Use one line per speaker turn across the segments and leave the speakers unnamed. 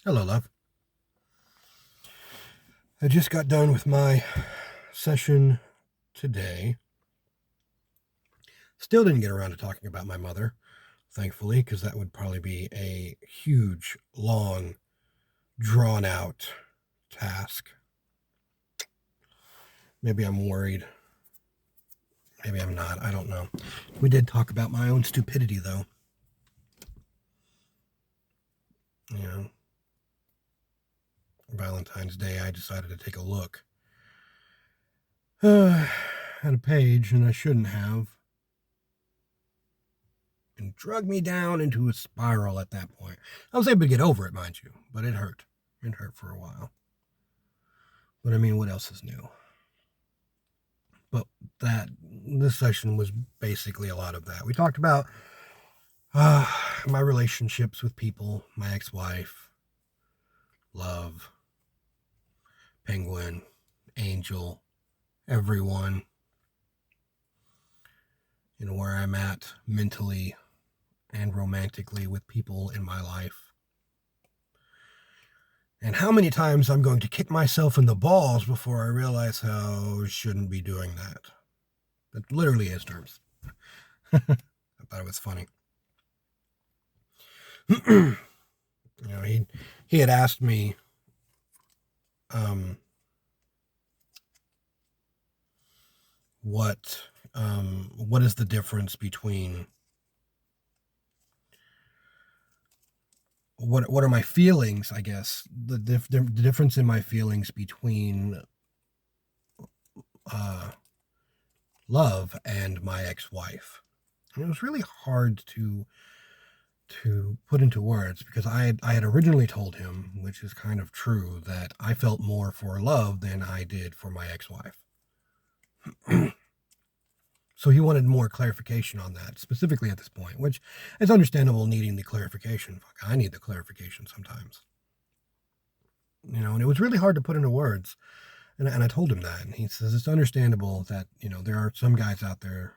Hello, love. I just got done with my session today. Still didn't get around to talking about my mother, thankfully, because that would probably be a huge, long, drawn out task. Maybe I'm worried. Maybe I'm not. I don't know. We did talk about my own stupidity, though. You know, Valentine's Day, I decided to take a look at a page, and I shouldn't have. And drug me down into a spiral at that point. I was able to get over it, mind you, but it hurt. It hurt for a while. But I mean, what else is new? But this session was basically a lot of that. We talked about my relationships with people, my ex-wife, love, Penguin, Angel, everyone, where I'm at mentally and romantically with people in my life. And how many times I'm going to kick myself in the balls before I realize how I shouldn't be doing that. That literally is terms. I thought it was funny. He had asked me what is the difference between what are my feelings, I guess, the difference in my feelings between love and my ex-wife. And it was really hard to put into words because I had originally told him, which is kind of true, that I felt more for love than I did for my ex-wife. So he wanted more clarification on that, specifically at this point, which is understandable, needing the clarification. Fuck, I need the clarification sometimes. And it was really hard to put into words. And I told him that, and he says it's understandable that, there are some guys out there,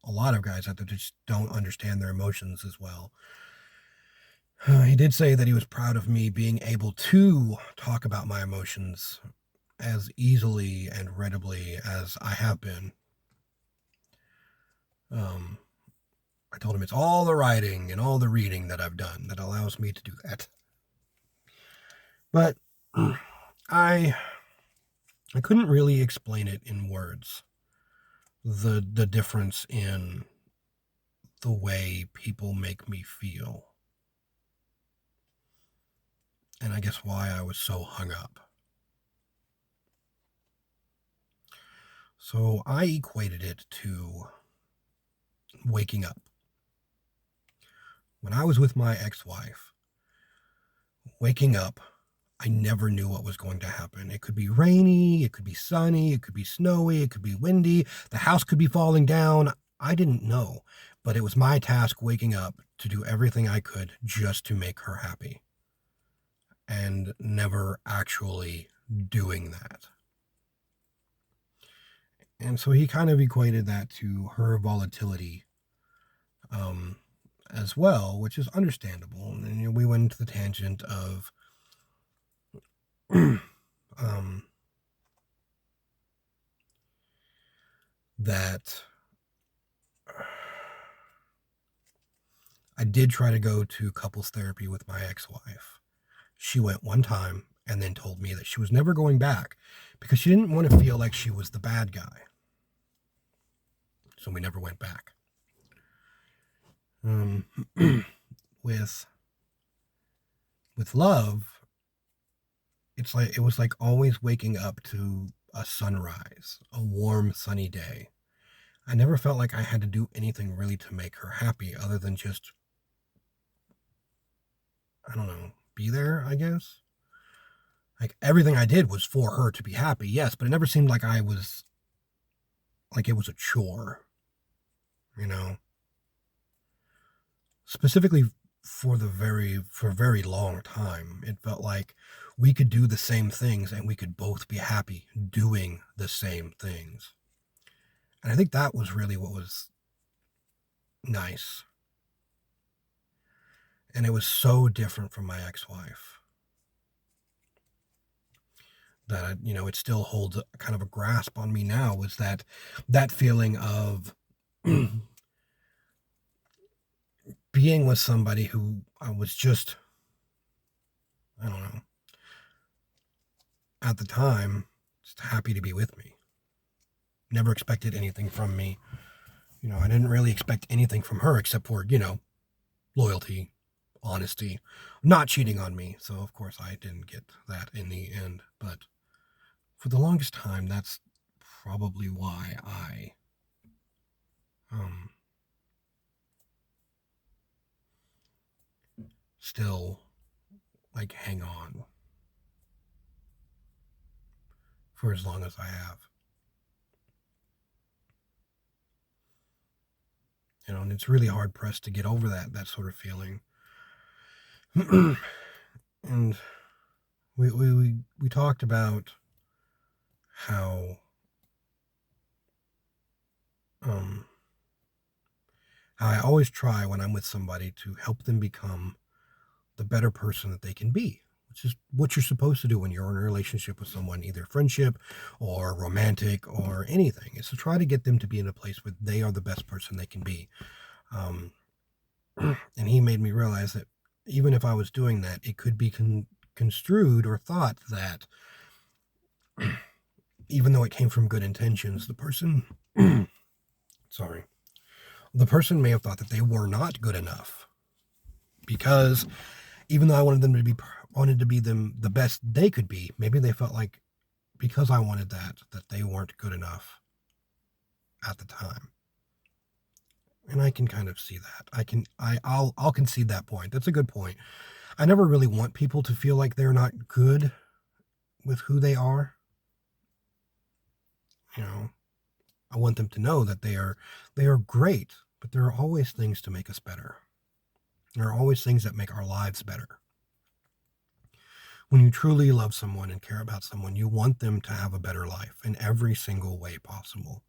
a lot of guys out there, just don't understand their emotions as well. He did say that he was proud of me being able to talk about my emotions as easily and readily as I have been. I told him it's all the writing and all the reading that I've done that allows me to do that. But I couldn't really explain it in words. The difference in the way people make me feel. And I guess why I was so hung up. So I equated it to waking up. When I was with my ex-wife, waking up, I never knew what was going to happen. It could be rainy, it could be sunny, it could be snowy, it could be windy, the house could be falling down. I didn't know, but it was my task waking up to do everything I could just to make her happy. And never actually doing that. And so he kind of equated that to her volatility as well, which is understandable. And we went into the tangent of that I did try to go to couples therapy with my ex-wife. She went one time and then told me that she was never going back because she didn't want to feel like she was the bad guy. So we never went back. With love, it was like always waking up to a sunrise, a warm, sunny day. I never felt like I had to do anything really to make her happy other than just, I don't know, be there, I guess. Like everything I did was for her to be happy, yes, but it never seemed like it was a chore, you know? Specifically for a very long time, it felt like we could do the same things and we could both be happy doing the same things. And I think that was really what was nice. And it was so different from my ex-wife. that, it still holds a kind of a grasp on me now, was that feeling of being with somebody who I was just, I don't know, at the time, just happy to be with me. Never expected anything from me. I didn't really expect anything from her except for, loyalty, honesty, not cheating on me. So, of course, I didn't get that in the end. But for the longest time, that's probably why I still like hang on for as long as I have. And it's really hard pressed to get over that sort of feeling. And we talked about how I always try when I'm with somebody to help them become the better person that they can be, which is what you're supposed to do when you're in a relationship with someone, either friendship or romantic or anything, is to try to get them to be in a place where they are the best person they can be. And he made me realize that even if I was doing that, it could be construed or thought that even though it came from good intentions, the person, sorry, the person may have thought that they were not good enough, because even though I wanted them to be the best they could be, maybe they felt like because I wanted that they weren't good enough at the time. And I can kind of see that. I'll concede that point. That's a good point. I never really want people to feel like they're not good with who they are. I want them to know that they are great, but there are always things to make us better. There are always things that make our lives better. When you truly love someone and care about someone, you want them to have a better life in every single way possible.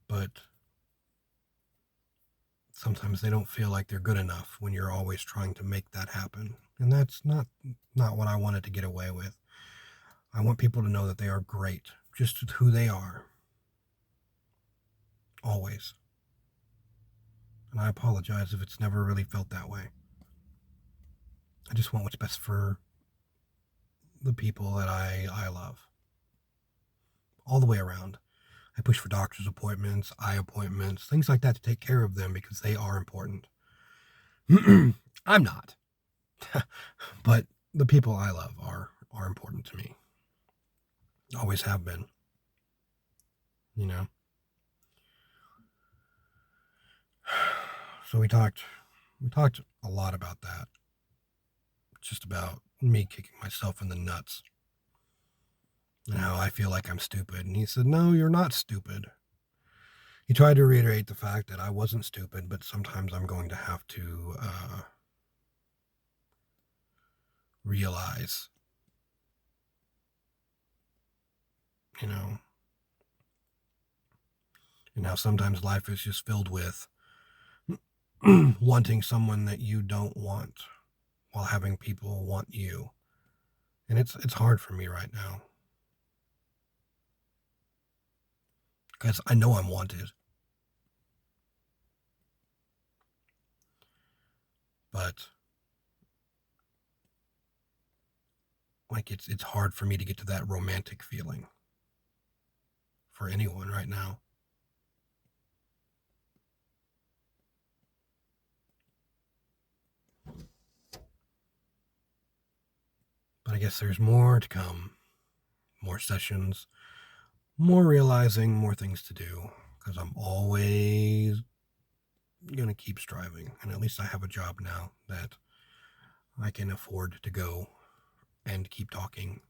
But sometimes they don't feel like they're good enough when you're always trying to make that happen. And that's not what I wanted to get away with. I want people to know that they are great, just who they are. Always. And I apologize if it's never really felt that way. I just want what's best for the people that I love. All the way around. I push for doctor's appointments, eye appointments, things like that to take care of them because they are important. I'm not. But the people I love are important to me. Always have been. So we talked a lot about that. Just about me kicking myself in the nuts. And how I feel like I'm stupid. And he said, no, you're not stupid. He tried to reiterate the fact that I wasn't stupid, but sometimes I'm going to have to realize, and how sometimes life is just filled with wanting someone that you don't want while having people want you. And it's hard for me right now. Because I know I'm wanted. But like it's hard for me to get to that romantic feeling for anyone right now. But I guess there's more to come. More sessions, more realizing, more things to do, because I'm always going to keep striving. And at least I have a job now that I can afford to go and keep talking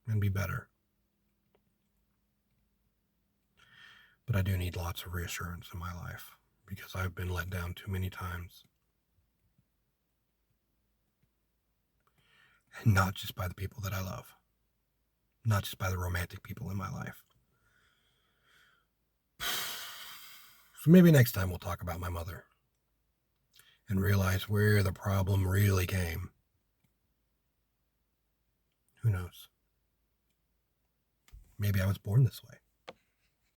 and be better. But I do need lots of reassurance in my life because I've been let down too many times. And not just by the people that I love. Not just by the romantic people in my life. So maybe next time we'll talk about my mother and realize where the problem really came. Who knows? Maybe I was born this way.